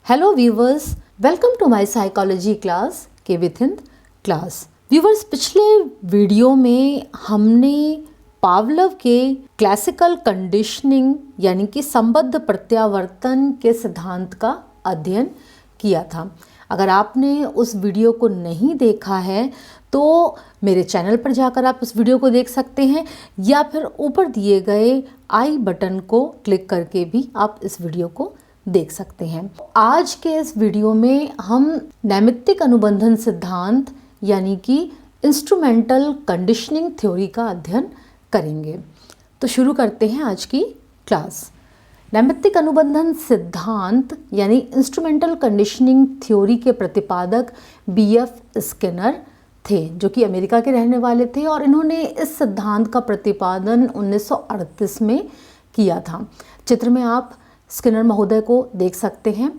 Hello viewers, welcome to my psychology class के विथिंद क्लास। व्यूवर्स, पिछले वीडियो में हमने पावलोव के क्लासिकल कंडीशनिंग यानी कि संबद्ध प्रत्यावर्तन के सिद्धांत का अध्ययन किया था। अगर आपने उस वीडियो को नहीं देखा है तो मेरे चैनल पर जाकर आप उस वीडियो को देख सकते हैं, या फिर ऊपर दिए गए आई बटन को क्लिक करके भी आप इस वीडियो को देख सकते हैं। आज के इस वीडियो में हम नैमित्तिक अनुबंधन सिद्धांत यानी कि इंस्ट्रूमेंटल कंडीशनिंग थ्योरी का अध्ययन करेंगे। तो शुरू करते हैं आज की क्लास। नैमित्तिक अनुबंधन सिद्धांत यानी इंस्ट्रूमेंटल कंडीशनिंग थ्योरी के प्रतिपादक बीएफ स्किनर थे, जो कि अमेरिका के रहने वाले थे, और इन्होंने इस सिद्धांत का प्रतिपादन 1938 में किया था। चित्र में आप स्किनर महोदय को देख सकते हैं।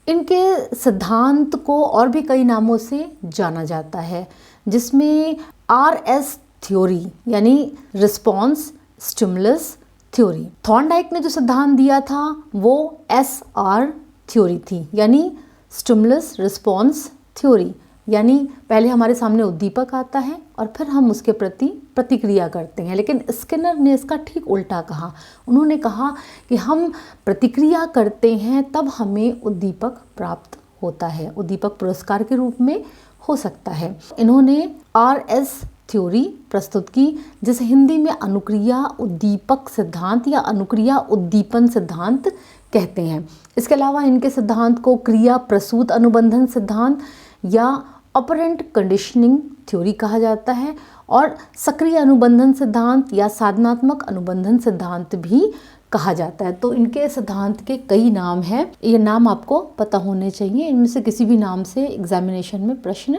इनके सिद्धांत को और भी कई नामों से जाना जाता है, जिसमें आरएस थ्योरी यानी रिस्पॉन्स स्टिमुलस थ्योरी। थॉर्नडाइक ने जो सिद्धांत दिया था वो एसआर थ्योरी थी, यानी स्टिमुलस रिस्पॉन्स थ्योरी, यानी पहले हमारे सामने उद्दीपक आता है और फिर हम उसके प्रति प्रतिक्रिया करते हैं। लेकिन स्किनर ने इसका ठीक उल्टा कहा। उन्होंने कहा कि हम प्रतिक्रिया करते हैं तब हमें उद्दीपक प्राप्त होता है, उद्दीपक पुरस्कार के रूप में हो सकता है। इन्होंने आरएस थ्योरी प्रस्तुत की, जिसे हिंदी में अनुक्रिया उद्दीपक सिद्धांत या अनुक्रिया उद्दीपन सिद्धांत कहते हैं। इसके अलावा इनके सिद्धांत को क्रिया प्रसूत अनुबंधन सिद्धांत या ऑपरेंट कंडीशनिंग थ्योरी कहा जाता है, और सक्रिय अनुबंधन सिद्धांत या साधनात्मक अनुबंधन सिद्धांत भी कहा जाता है। तो इनके सिद्धांत के कई नाम हैं, ये नाम आपको पता होने चाहिए। इनमें से किसी भी नाम से एग्जामिनेशन में प्रश्न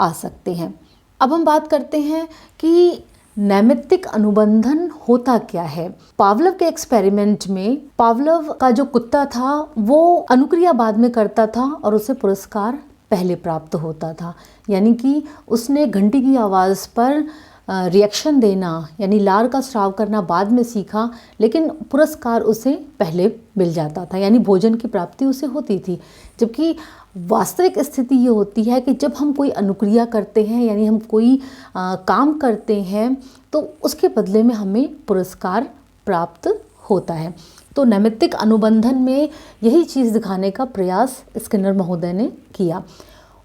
आ सकते हैं। अब हम बात करते हैं कि नैमित्तिक अनुबंधन होता क्या है। पावलोव के एक्सपेरिमेंट में पावलोव का जो कुत्ता था वो अनुक्रिया बाद में करता था और उसे पुरस्कार पहले प्राप्त होता था, यानी कि उसने घंटी की आवाज़ पर रिएक्शन देना यानी लार का स्राव करना बाद में सीखा, लेकिन पुरस्कार उसे पहले मिल जाता था, यानी भोजन की प्राप्ति उसे होती थी। जबकि वास्तविक स्थिति ये होती है कि जब हम कोई अनुक्रिया करते हैं यानी हम कोई काम करते हैं तो उसके बदले में हमें पुरस्कार प्राप्त होता है। तो नैमित्तिक अनुबंधन में यही चीज़ दिखाने का प्रयास स्किनर महोदय ने किया।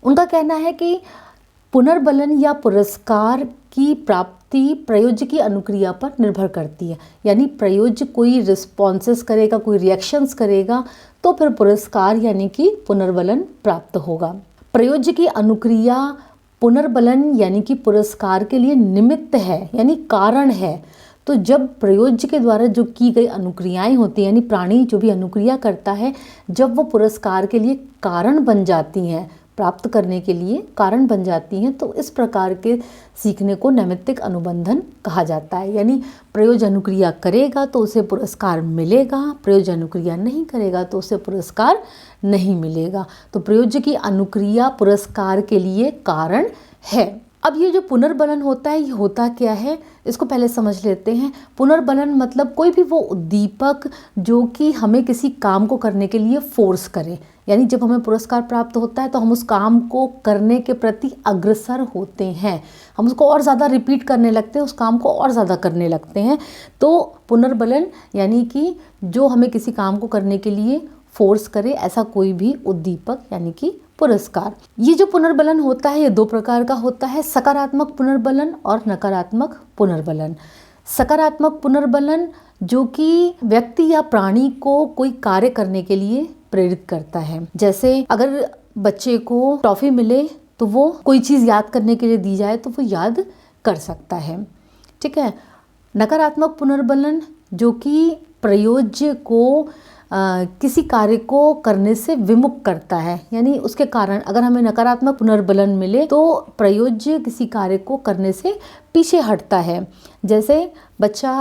उनका कहना है कि पुनर्बलन या पुरस्कार की प्राप्ति प्रयोज्य की अनुक्रिया पर निर्भर करती है, यानी प्रयोज्य कोई रिस्पॉन्सेस करेगा, कोई रिएक्शंस करेगा तो फिर पुरस्कार यानी कि पुनर्बलन प्राप्त होगा। प्रयोज्य की अनुक्रिया पुनर्बलन यानी कि पुरस्कार के लिए निमित्त है, यानी कारण है। तो जब प्रयोज्य के द्वारा जो की गई अनुक्रियाएं होती हैं, यानी प्राणी जो भी अनुक्रिया करता है, जब वो पुरस्कार के लिए कारण बन जाती हैं, प्राप्त करने के लिए कारण बन जाती हैं, तो इस प्रकार के सीखने को नैमित्तिक अनुबंधन कहा जाता है। यानी प्रयोज्य अनुक्रिया करेगा तो उसे पुरस्कार मिलेगा, प्रयोज्य अनुक्रिया नहीं करेगा तो उसे पुरस्कार नहीं मिलेगा। तो प्रयोज्य की अनुक्रिया पुरस्कार के लिए कारण है। अब ये जो पुनर्बलन होता है, ये होता क्या है, इसको पहले समझ लेते हैं। पुनर्बलन मतलब कोई भी वो उद्दीपक जो कि हमें किसी काम को करने के लिए फोर्स करे, यानी जब हमें पुरस्कार प्राप्त होता है तो हम उस काम को करने के प्रति अग्रसर होते हैं, हम उसको और ज़्यादा रिपीट करने लगते हैं, उस काम को और ज़्यादा करने लगते हैं। तो पुनर्बलन यानी कि जो हमें किसी काम को करने के लिए फोर्स करे, ऐसा कोई भी उद्दीपक यानी कि पुरस्कार। ये जो पुनर्बलन होता है ये दो प्रकार का होता है, सकारात्मक पुनर्बलन और नकारात्मक पुनर्बलन। सकारात्मक पुनर्बलन जो कि व्यक्ति या प्राणी को कोई कार्य करने के लिए प्रेरित करता है। जैसे अगर बच्चे को टॉफ़ी मिले तो वो कोई चीज़ याद करने के लिए दी जाए तो वो याद कर सकता है, ठीक है। नकारात्मक पुनर्बलन जो कि प्रयोज्य को किसी कार्य को करने से विमुख करता है, यानी उसके कारण अगर हमें नकारात्मक पुनर्बलन मिले तो प्रयोज्य किसी कार्य को करने से पीछे हटता है। जैसे बच्चा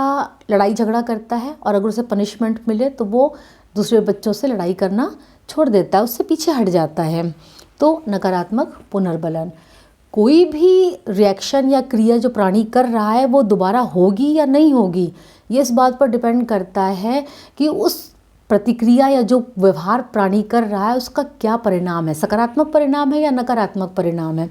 लड़ाई झगड़ा करता है और अगर उसे पनिशमेंट मिले तो वो दूसरे बच्चों से लड़ाई करना छोड़ देता है, उससे पीछे हट जाता है। तो नकारात्मक पुनर्बलन। कोई भी रिएक्शन या क्रिया जो प्राणी कर रहा है वो दोबारा होगी या नहीं होगी, ये इस बात पर डिपेंड करता है कि उस प्रतिक्रिया या जो व्यवहार प्राणी कर रहा है उसका क्या परिणाम है, सकारात्मक परिणाम है या नकारात्मक परिणाम है।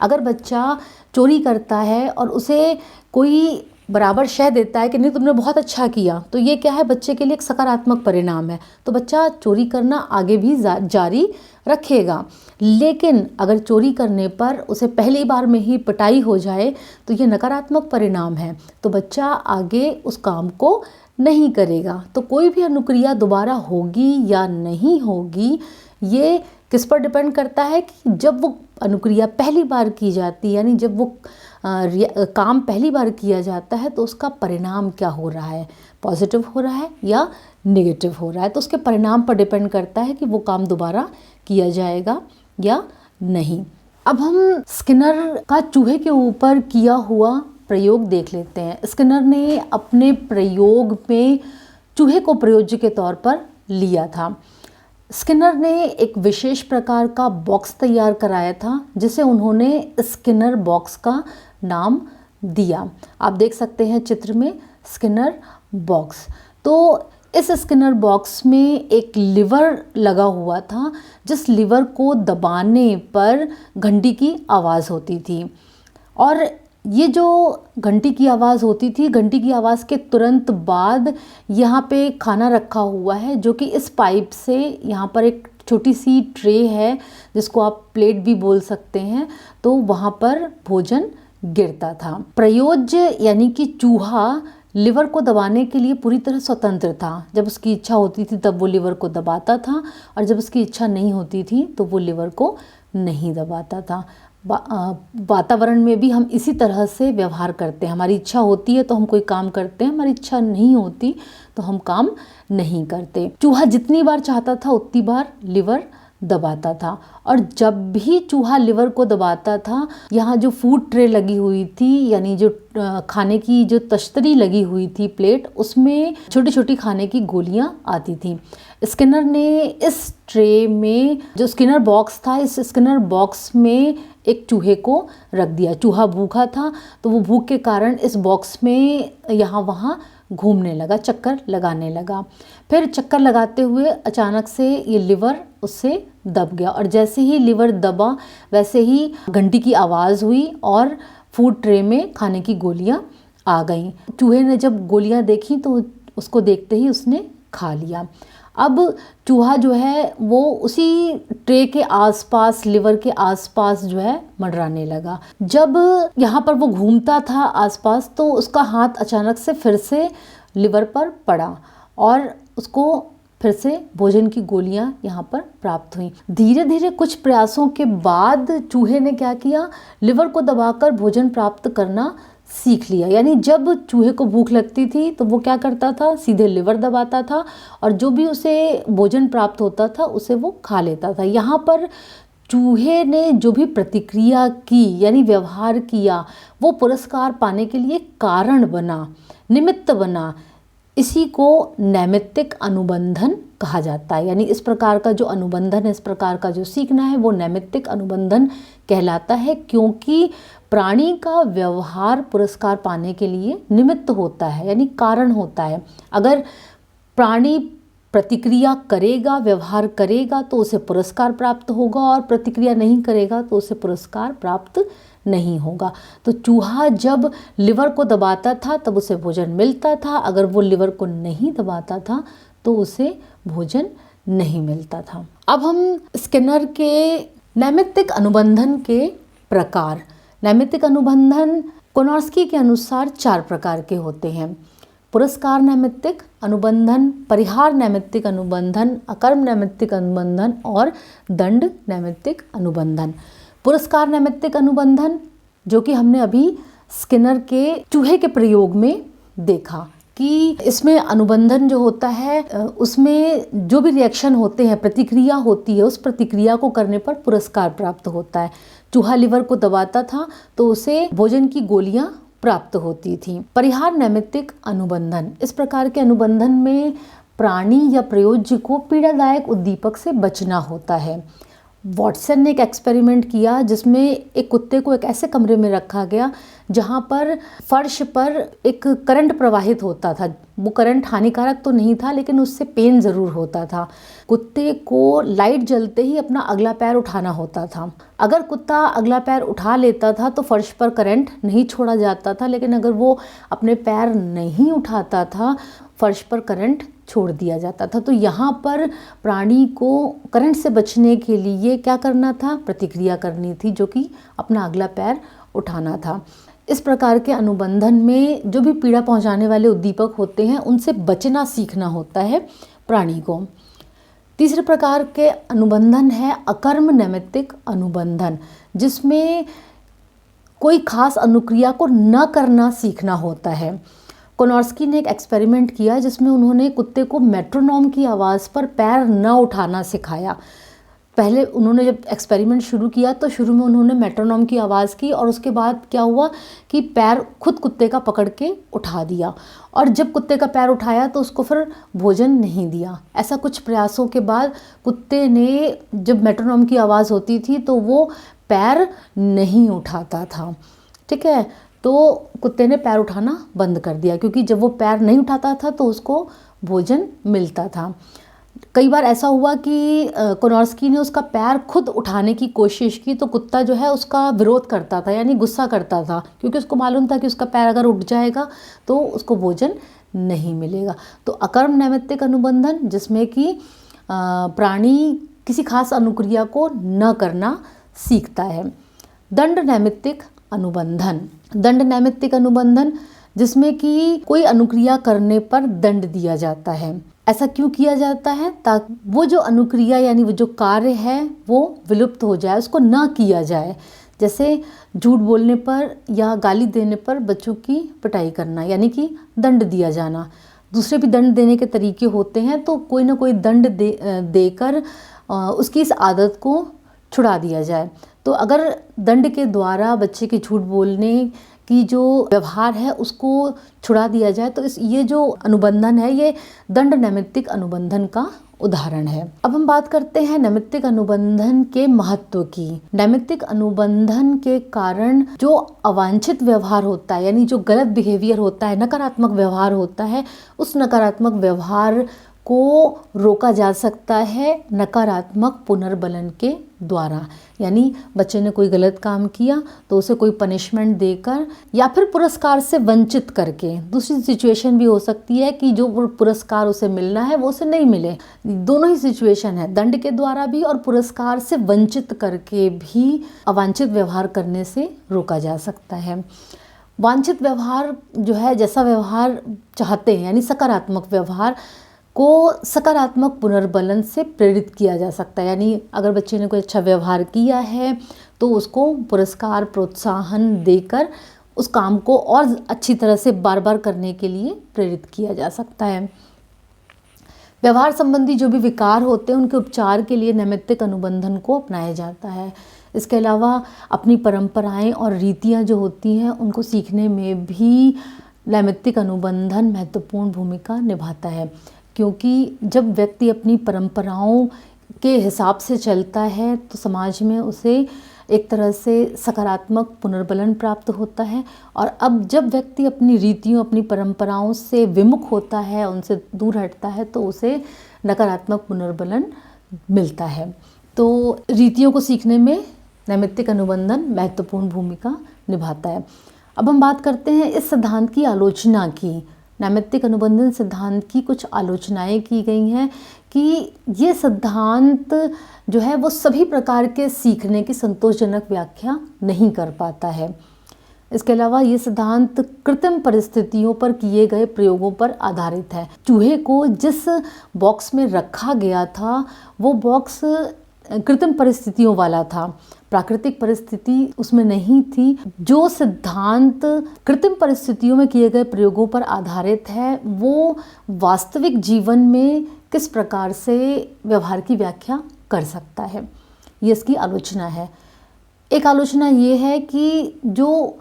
अगर बच्चा चोरी करता है और उसे कोई बराबर शय देता है कि नहीं तुमने बहुत अच्छा किया, तो ये क्या है, बच्चे के लिए एक सकारात्मक परिणाम है, तो बच्चा चोरी करना आगे भी जारी रखेगा। लेकिन अगर चोरी करने पर उसे पहली बार में ही पिटाई हो जाए तो ये नकारात्मक परिणाम है, तो बच्चा आगे उस काम को नहीं करेगा। तो कोई भी अनुक्रिया दोबारा होगी या नहीं होगी ये किस पर डिपेंड करता है कि जब वो अनुक्रिया पहली बार की जाती है, यानी जब वो काम पहली बार किया जाता है तो उसका परिणाम क्या हो रहा है, पॉजिटिव हो रहा है या नेगेटिव हो रहा है। तो उसके परिणाम पर डिपेंड करता है कि वो काम दोबारा किया जाएगा या नहीं। अब हम स्किनर का चूहे के ऊपर किया हुआ प्रयोग देख लेते हैं। स्किनर ने अपने प्रयोग में चूहे को प्रयोज्य के तौर पर लिया था। स्किनर ने एक विशेष प्रकार का बॉक्स तैयार कराया था जिसे उन्होंने स्किनर बॉक्स का नाम दिया। आप देख सकते हैं चित्र में स्किनर बॉक्स। तो इस स्किनर बॉक्स में एक लीवर लगा हुआ था जिस लीवर को दबाने पर घंटी की आवाज़ होती थी। और ये जो घंटी की आवाज़ होती थी, घंटी की आवाज़ के तुरंत बाद यहाँ पे खाना रखा हुआ है जो कि इस पाइप से, यहाँ पर एक छोटी सी ट्रे है जिसको आप प्लेट भी बोल सकते हैं, तो वहाँ पर भोजन गिरता था। प्रयोज्य यानी कि चूहा लिवर को दबाने के लिए पूरी तरह स्वतंत्र था। जब उसकी इच्छा होती थी तब वो लिवर को दबाता था और जब उसकी इच्छा नहीं होती थी तो वो लिवर को नहीं दबाता था। वातावरण में भी हम इसी तरह से व्यवहार करते हैं। हमारी इच्छा होती है तो हम कोई काम करते हैं, हमारी इच्छा नहीं होती तो हम काम नहीं करते। चूहा जितनी बार चाहता था उतनी बार लिवर दबाता था और जब भी चूहा लिवर को दबाता था, यहाँ जो फूड ट्रे लगी हुई थी, यानी जो खाने की जो तश्तरी लगी हुई थी प्लेट, उसमें छोटी छोटी खाने की गोलियाँ आती थी। स्किनर ने इस ट्रे में, जो स्किनर बॉक्स था, इस स्किनर बॉक्स में एक चूहे को रख दिया। चूहा भूखा था तो वो भूख के कारण इस बॉक्स में यहाँ वहाँ घूमने लगा, चक्कर लगाने लगा। फिर चक्कर लगाते हुए अचानक से ये लिवर उससे दब गया और जैसे ही लिवर दबा वैसे ही घंटी की आवाज़ हुई और फूड ट्रे में खाने की गोलियां आ गईं। चूहे ने जब गोलियां देखी तो उसको देखते ही उसने खा लिया। अब चूहा जो है वो उसी ट्रे के आसपास, लिवर के आसपास जो है मंडराने लगा। जब यहाँ पर वो घूमता था आसपास तो उसका हाथ अचानक से फिर से लिवर पर पड़ा और उसको फिर से भोजन की गोलियां यहाँ पर प्राप्त हुई। धीरे धीरे कुछ प्रयासों के बाद चूहे ने क्या किया, लिवर को दबाकर भोजन प्राप्त करना सीख लिया। यानी जब चूहे को भूख लगती थी तो वो क्या करता था, सीधे लिवर दबाता था और जो भी उसे भोजन प्राप्त होता था उसे वो खा लेता था। यहाँ पर चूहे ने जो भी प्रतिक्रिया की, यानी व्यवहार किया, वो पुरस्कार पाने के लिए कारण बना, निमित्त बना। इसी को नैमित्तिक अनुबंधन कहा जाता है। यानी इस प्रकार का जो अनुबंधन है, इस प्रकार का जो सीखना है, वो नैमित्तिक अनुबंधन कहलाता है, क्योंकि प्राणी का व्यवहार पुरस्कार पाने के लिए निमित्त होता है, यानी कारण होता है। अगर प्राणी प्रतिक्रिया करेगा, व्यवहार करेगा तो उसे पुरस्कार प्राप्त होगा और प्रतिक्रिया नहीं करेगा तो उसे पुरस्कार प्राप्त नहीं होगा। तो चूहा जब लिवर को दबाता था तब उसे भोजन मिलता था, अगर वो लिवर को नहीं दबाता था तो उसे भोजन नहीं मिलता था। अब हम स्किनर के नैमित्तिक अनुबंधन के प्रकार। नैमित्तिक अनुबंधन कोनार्स्की के अनुसार 4 प्रकार के होते हैं: पुरस्कार नैमित्तिक अनुबंधन, परिहार नैमित्तिक अनुबंधन, अकर्म नैमित्तिक अनुबंधन और दंड नैमित्तिक अनुबंधन। पुरस्कार नैमित्तिक अनुबंधन जो कि हमने अभी स्किनर के चूहे के प्रयोग में देखा कि इसमें अनुबंधन जो होता है उसमें जो भी रिएक्शन होते हैं, प्रतिक्रिया होती है, उस प्रतिक्रिया को करने पर पुरस्कार प्राप्त होता है। चूहा लिवर को दबाता था तो उसे भोजन की गोलियां प्राप्त होती थी। परिहार नैमित्तिक अनुबंधन, इस प्रकार के अनुबंधन में प्राणी या प्रयोज्य को पीड़ादायक उद्दीपक से बचना होता है वॉटसन ने एक एक्सपेरिमेंट किया जिसमें एक कुत्ते को एक ऐसे कमरे में रखा गया जहाँ पर फर्श पर एक करंट प्रवाहित होता था। वो करंट हानिकारक तो नहीं था, लेकिन उससे पेन ज़रूर होता था। कुत्ते को लाइट जलते ही अपना अगला पैर उठाना होता था। अगर कुत्ता अगला पैर उठा लेता था तो फर्श पर करंट नहीं छोड़ा जाता था, लेकिन अगर वो अपने पैर नहीं उठाता था फर्श पर करंट छोड़ दिया जाता था। तो यहाँ पर प्राणी को करंट से बचने के लिए क्या करना था? प्रतिक्रिया करनी थी, जो कि अपना अगला पैर उठाना था। इस प्रकार के अनुबंधन में जो भी पीड़ा पहुँचाने वाले उद्दीपक होते हैं उनसे बचना सीखना होता है प्राणी को। तीसरे प्रकार के अनुबंधन है अकर्म नैमित्तिक अनुबंधन, जिसमें कोई खास अनुक्रिया को न करना सीखना होता है। कोनॉर्स्की ने एक एक्सपेरिमेंट किया जिसमें उन्होंने कुत्ते को मेट्रोनोम की आवाज़ पर पैर न उठाना सिखाया। पहले उन्होंने जब एक्सपेरिमेंट शुरू किया तो शुरू में उन्होंने मेट्रोनोम की आवाज़ की, और उसके बाद क्या हुआ कि पैर खुद कुत्ते का पकड़ के उठा दिया, और जब कुत्ते का पैर उठाया तो उसको फिर भोजन नहीं दिया। ऐसा कुछ प्रयासों के बाद कुत्ते ने, जब मेट्रोनोम की आवाज़ होती थी तो वो पैर नहीं उठाता था। ठीक है, तो कुत्ते ने पैर उठाना बंद कर दिया, क्योंकि जब वो पैर नहीं उठाता था तो उसको भोजन मिलता था। कई बार ऐसा हुआ कि कोनॉर्स्की ने उसका पैर खुद उठाने की कोशिश की तो कुत्ता जो है उसका विरोध करता था, यानी गुस्सा करता था, क्योंकि उसको मालूम था कि उसका पैर अगर उठ जाएगा तो उसको भोजन नहीं मिलेगा। तो अकर्म नैमित्तिक अनुबंधन, जिसमें कि प्राणी किसी खास अनुक्रिया को न करना सीखता है। दंड नैमित्तिक अनुबंधन, दंड नैमित्तिक अनुबंधन जिसमें कि कोई अनुक्रिया करने पर दंड दिया जाता है। ऐसा क्यों किया जाता है? ताकि वो जो अनुक्रिया यानी वो जो कार्य है वो विलुप्त हो जाए, उसको ना किया जाए। जैसे झूठ बोलने पर या गाली देने पर बच्चों की पिटाई करना, यानी कि दंड दिया जाना। दूसरे भी दंड देने के तरीके होते हैं, तो कोई ना कोई दंड देकर उसकी इस आदत को छुड़ा दिया जाए। तो अगर दंड के द्वारा बच्चे के झूठ बोलने की जो व्यवहार है उसको छुड़ा दिया जाए, तो ये जो अनुबंधन है ये दंड नैमित्तिक अनुबंधन का उदाहरण है। अब हम बात करते हैं नैमित्तिक अनुबंधन के महत्व की। नैमित्तिक अनुबंधन के कारण जो अवांछित व्यवहार होता है, यानी जो गलत बिहेवियर होता है, नकारात्मक व्यवहार होता है, उस नकारात्मक व्यवहार को रोका जा सकता है नकारात्मक पुनर्बलन के द्वारा। यानी बच्चे ने कोई गलत काम किया तो उसे कोई पनिशमेंट देकर या फिर पुरस्कार से वंचित करके। दूसरी सिचुएशन भी हो सकती है कि जो पुरस्कार उसे मिलना है वो उसे नहीं मिले। दोनों ही सिचुएशन है, दंड के द्वारा भी और पुरस्कार से वंचित करके भी अवांछित व्यवहार करने से रोका जा सकता है। वांछित व्यवहार जो है, जैसा व्यवहार चाहते हैं, यानी सकारात्मक व्यवहार को सकारात्मक पुनर्बलन से प्रेरित किया जा सकता है। यानी अगर बच्चे ने कोई अच्छा व्यवहार किया है तो उसको पुरस्कार प्रोत्साहन देकर उस काम को और अच्छी तरह से बार बार करने के लिए प्रेरित किया जा सकता है। व्यवहार संबंधी जो भी विकार होते हैं उनके उपचार के लिए नैमित्तिक अनुबंधन को अपनाया जाता है। इसके अलावा अपनी परंपराएं और रीतियां जो होती हैं उनको सीखने में भी नैमित्तिक अनुबंधन महत्वपूर्ण भूमिका निभाता है, क्योंकि जब व्यक्ति अपनी परंपराओं के हिसाब से चलता है तो समाज में उसे एक तरह से सकारात्मक पुनर्बलन प्राप्त होता है। और अब जब व्यक्ति अपनी रीतियों, अपनी परंपराओं से विमुख होता है, उनसे दूर हटता है, तो उसे नकारात्मक पुनर्बलन मिलता है। तो रीतियों को सीखने में नैमित्तिक अनुबंधन महत्वपूर्ण भूमिका निभाता है। अब हम बात करते हैं इस सिद्धांत की आलोचना की। नैमित्तिक अनुबंधन सिद्धांत की कुछ आलोचनाएं की गई हैं कि ये सिद्धांत जो है वो सभी प्रकार के सीखने की संतोषजनक व्याख्या नहीं कर पाता है। इसके अलावा ये सिद्धांत कृत्रिम परिस्थितियों पर किए गए प्रयोगों पर आधारित है। चूहे को जिस बॉक्स में रखा गया था वो बॉक्स कृत्रिम परिस्थितियों वाला था, प्राकृतिक परिस्थिति उसमें नहीं थी। जो सिद्धांत कृत्रिम परिस्थितियों में किए गए प्रयोगों पर आधारित है वो वास्तविक जीवन में किस प्रकार से व्यवहार की व्याख्या कर सकता है, ये इसकी आलोचना है। एक आलोचना ये है कि जो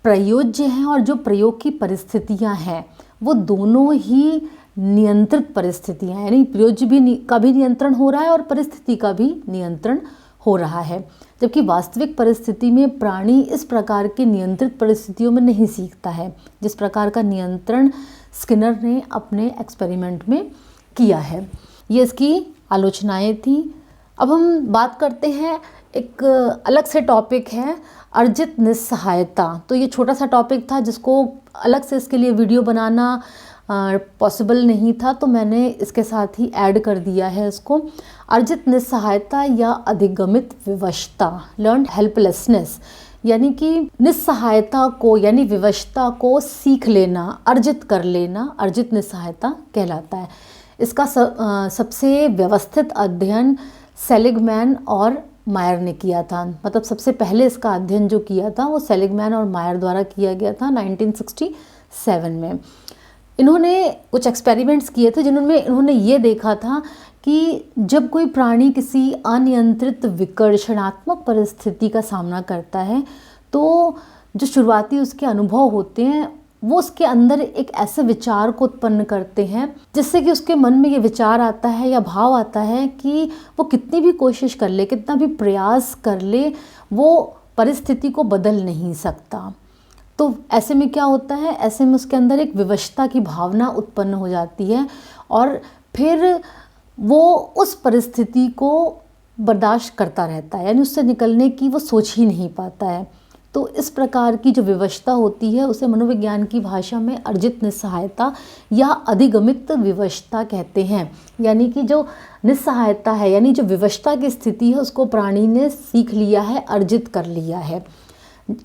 प्रयोज्य हैं और जो प्रयोग की परिस्थितियां हैं वो दोनों ही नियंत्रित परिस्थितियां हैं, यानी प्रयोज्य भी का भी नियंत्रण हो रहा है और परिस्थिति का भी नियंत्रण हो रहा है, जबकि वास्तविक परिस्थिति में प्राणी इस प्रकार के नियंत्रित परिस्थितियों में नहीं सीखता है जिस प्रकार का नियंत्रण स्किनर ने अपने एक्सपेरिमेंट में किया है। ये इसकी आलोचनाएं थी। अब हम बात करते हैं, एक अलग से टॉपिक है अर्जित निस्सहायता। तो ये छोटा सा टॉपिक था जिसको अलग से इसके लिए वीडियो बनाना पॉसिबल नहीं था, तो मैंने इसके साथ ही ऐड कर दिया है इसको। अर्जित निस्सहायता या अधिगमित विवशता, लर्नड हेल्पलेसनेस, यानी कि निस्सहायता को यानी विवशता को सीख लेना, अर्जित कर लेना, अर्जित निस्सहायता कहलाता है। इसका सबसे व्यवस्थित अध्ययन सेलिगमैन और मायर ने किया था। मतलब सबसे पहले इसका अध्ययन जो किया था वो सेलिगमैन और मायर द्वारा किया गया था 1967 में। इन्होंने कुछ एक्सपेरिमेंट्स किए थे जिन्होंने इन्होंने ये देखा था कि जब कोई प्राणी किसी अनियंत्रित विकर्षणात्मक परिस्थिति का सामना करता है तो जो शुरुआती उसके अनुभव होते हैं वो उसके अंदर एक ऐसे विचार को उत्पन्न करते हैं जिससे कि उसके मन में ये विचार आता है या भाव आता है कि वो कितनी भी कोशिश कर ले, कितना भी प्रयास कर ले, वो परिस्थिति को बदल नहीं सकता। तो ऐसे में क्या होता है, ऐसे में उसके अंदर एक विवशता की भावना उत्पन्न हो जाती है और फिर वो उस परिस्थिति को बर्दाश्त करता रहता है, यानी उससे निकलने की वो सोच ही नहीं पाता है। तो इस प्रकार की जो विवशता होती है उसे मनोविज्ञान की भाषा में अर्जित निस्सहायता या अधिगमित विवशता कहते हैं। यानी कि जो निस्सहायता है यानी जो विवशता की स्थिति है उसको प्राणी ने सीख लिया है, अर्जित कर लिया है।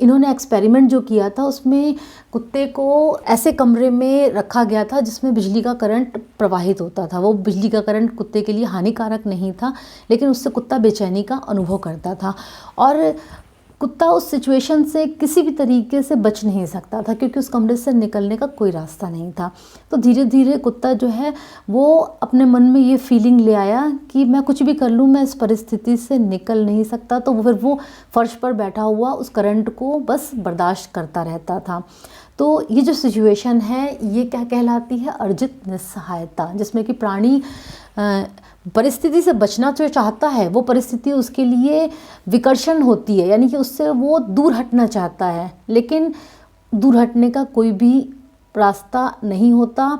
इन्होंने एक्सपेरिमेंट जो किया था उसमें कुत्ते को ऐसे कमरे में रखा गया था जिसमें बिजली का करंट प्रवाहित होता था। वो बिजली का करंट कुत्ते के लिए हानिकारक नहीं था, लेकिन उससे कुत्ता बेचैनी का अनुभव करता था और कुत्ता उस सिचुएशन से किसी भी तरीके से बच नहीं सकता था क्योंकि उस कमरे से निकलने का कोई रास्ता नहीं था। तो धीरे धीरे कुत्ता जो है वो अपने मन में ये फीलिंग ले आया कि मैं कुछ भी कर लूँ, मैं इस परिस्थिति से निकल नहीं सकता। तो फिर वो फर्श पर बैठा हुआ उस करंट को बस बर्दाश्त करता रहता था। तो ये जो सिचुएशन है ये क्या कहलाती है, अर्जित निस्सहायता, जिसमें कि प्राणी परिस्थिति से बचना जो चाहता है वो परिस्थिति उसके लिए विकर्षण होती है, यानी कि उससे वो दूर हटना चाहता है, लेकिन दूर हटने का कोई भी रास्ता नहीं होता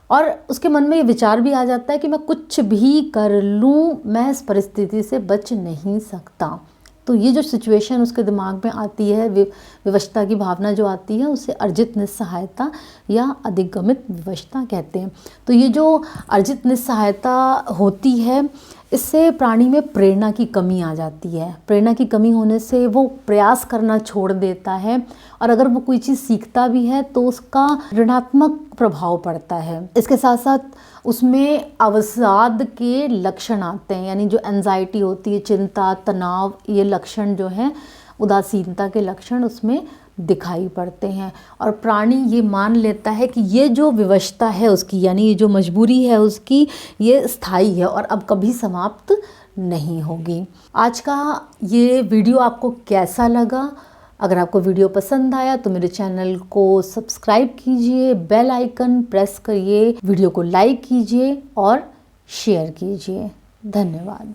और उसके मन में ये विचार भी आ जाता है कि मैं कुछ भी कर लूँ, मैं इस परिस्थिति से बच नहीं सकता। तो ये जो सिचुएशन उसके दिमाग में आती है, विवशता की भावना जो आती है, उसे अर्जित निस्सहायता या अधिगमित विवशता कहते हैं। तो ये जो अर्जित निस्सहायता होती है इससे प्राणी में प्रेरणा की कमी आ जाती है। प्रेरणा की कमी होने से वो प्रयास करना छोड़ देता है और अगर वो कोई चीज़ सीखता भी है तो उसका ऋणात्मक प्रभाव पड़ता है। इसके साथ साथ उसमें अवसाद के लक्षण आते हैं, यानी जो एंजाइटी होती है, चिंता, तनाव, ये लक्षण जो है, उदासीनता के लक्षण उसमें दिखाई पड़ते हैं और प्राणी ये मान लेता है कि ये जो विवशता है उसकी, यानी ये जो मजबूरी है उसकी, ये स्थायी है और अब कभी समाप्त नहीं होगी। आज का ये वीडियो आपको कैसा लगा? अगर आपको वीडियो पसंद आया तो मेरे चैनल को सब्सक्राइब कीजिए, बेल आइकन प्रेस करिए, वीडियो को लाइक कीजिए और शेयर कीजिए। धन्यवाद।